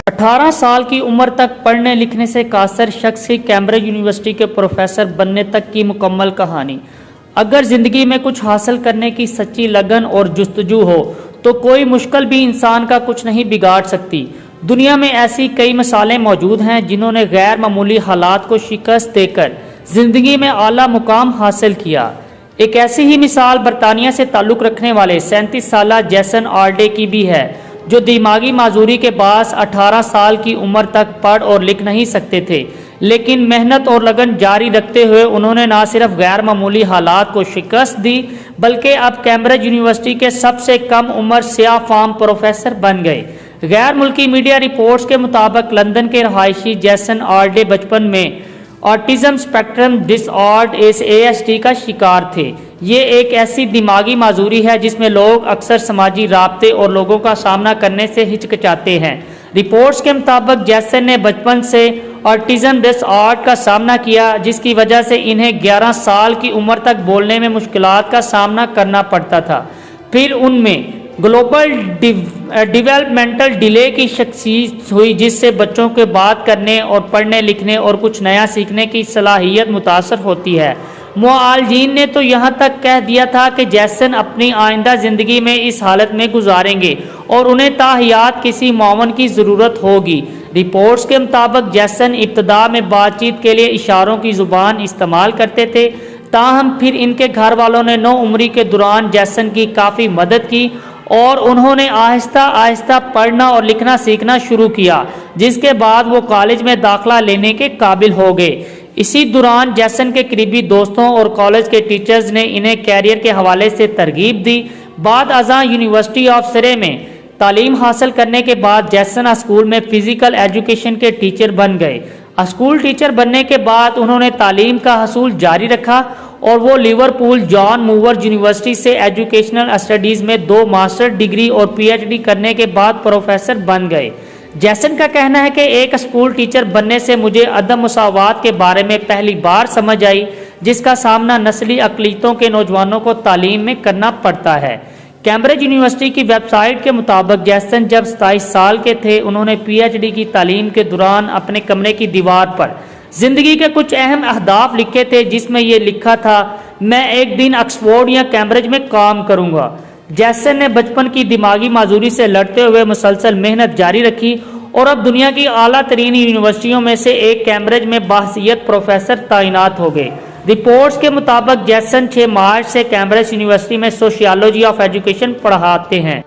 18 साल की उम्र तक पढ़ने लिखने से कासर शख्स की कैम्ब्रिज यूनिवर्सिटी के प्रोफेसर बनने तक की मुकम्मल कहानी। अगर ज़िंदगी में कुछ हासिल करने की सच्ची लगन और जुस्तजू हो तो कोई मुश्किल भी इंसान का कुछ नहीं बिगाड़ सकती। दुनिया में ऐसी कई मिसालें मौजूद हैं जिन्होंने गैर मामूली हालात को शिकस्त देकर ज़िंदगी में आला मुकाम हासिल किया। एक ऐसी ही मिसाल बरतानिया से ताल्लुक़ रखने वाले 37 साला जैसन आर्डे की भी है, जो दिमागी माजूरी के बास 18 साल की उम्र तक पढ़ और लिख नहीं सकते थे, लेकिन मेहनत और लगन जारी रखते हुए उन्होंने न सिर्फ गैर मामूली हालात को शिकस्त दी बल्कि अब कैम्ब्रिज यूनिवर्सिटी के सबसे कम उम्र स्याह फाम प्रोफेसर बन गए। गैर मुल्की मीडिया रिपोर्ट्स के मुताबिक लंदन के रहायशी जैसन आर्डे बचपन में ऑटिज्म स्पेक्ट्रम डिसऑर्डर ASD का शिकार थे। ये एक ऐसी दिमागी माजूरी है जिसमें लोग अक्सर समाजी राब्ते और लोगों का सामना करने से हिचकिचाते हैं। रिपोर्ट्स के मुताबिक जैसन ने बचपन से ऑटिज्म डिसऑर्डर का सामना किया, जिसकी वजह से इन्हें 11 साल की उम्र तक बोलने में मुश्किलात का सामना करना पड़ता था। फिर उनमें ग्लोबल डेवलपमेंटल डिले की शख्सियत हुई, जिससे बच्चों के बात करने और पढ़ने लिखने और कुछ नया सीखने की सलाहियत मुतासर होती है। मुआलजीन ने तो यहाँ तक कह दिया था कि जैसन अपनी आइंदा ज़िंदगी में इस हालत में गुजारेंगे और उन्हें ताहियात किसी मावन की ज़रूरत होगी। रिपोर्ट्स के मुताबिक जैसन इब्तदा में बातचीत के लिए इशारों की ज़ुबान इस्तेमाल करते थे, ताहम फिर इनके घर वालों ने नौ उम्री के दौरान जैसन की काफ़ी मदद की और उन्होंने आहिस्ता आहिस्ता पढ़ना और लिखना सीखना शुरू किया, जिसके बाद वो कॉलेज में दाखिला लेने के काबिल हो गए। इसी दौरान जैसन के करीबी दोस्तों और कॉलेज के टीचर्स ने इन्हें कैरियर के हवाले से तरगीब दी। बाद अज़ां यूनिवर्सिटी ऑफ सरे में तालीम हासिल करने के बाद जैसन स्कूल में फ़िज़िकल एजुकेशन के टीचर बन गए। स्कूल टीचर बनने के बाद उन्होंने तालीम का हसूल जारी रखा और वो लिवरपूल जॉन मूवर यूनिवर्सिटी से एजुकेशनल स्टडीज़ में 2 मास्टर डिग्री और PhD करने के बाद प्रोफेसर बन गए। जैसन का कहना है कि एक स्कूल टीचर बनने से मुझे अदम मुसावात के बारे में पहली बार समझ आई, जिसका सामना नस्ली अक़लियतों के नौजवानों को तालीम में करना पड़ता है। कैम्ब्रिज यूनिवर्सिटी की वेबसाइट के मुताबिक जैसन जब 27 साल के थे, उन्होंने PhD की तालीम के दौरान अपने कमरे की दीवार पर ज़िंदगी के कुछ अहम अहदाफ लिखे थे, जिसमें यह लिखा था, मैं एक दिन ऑक्सफोर्ड या कैम्ब्रिज में काम करूँगा। जैसन ने बचपन की दिमागी माजूरी से लड़ते हुए मुसलसल मेहनत जारी रखी और अब दुनिया की आला तरीन यूनिवर्सिटियों में से एक कैम्ब्रिज में बाहसियत प्रोफेसर तैनात हो गए। रिपोर्ट्स के मुताबिक जैसन 6 मार्च से कैम्ब्रिज यूनिवर्सिटी में सोशियोलॉजी ऑफ एजुकेशन पढ़ाते हैं।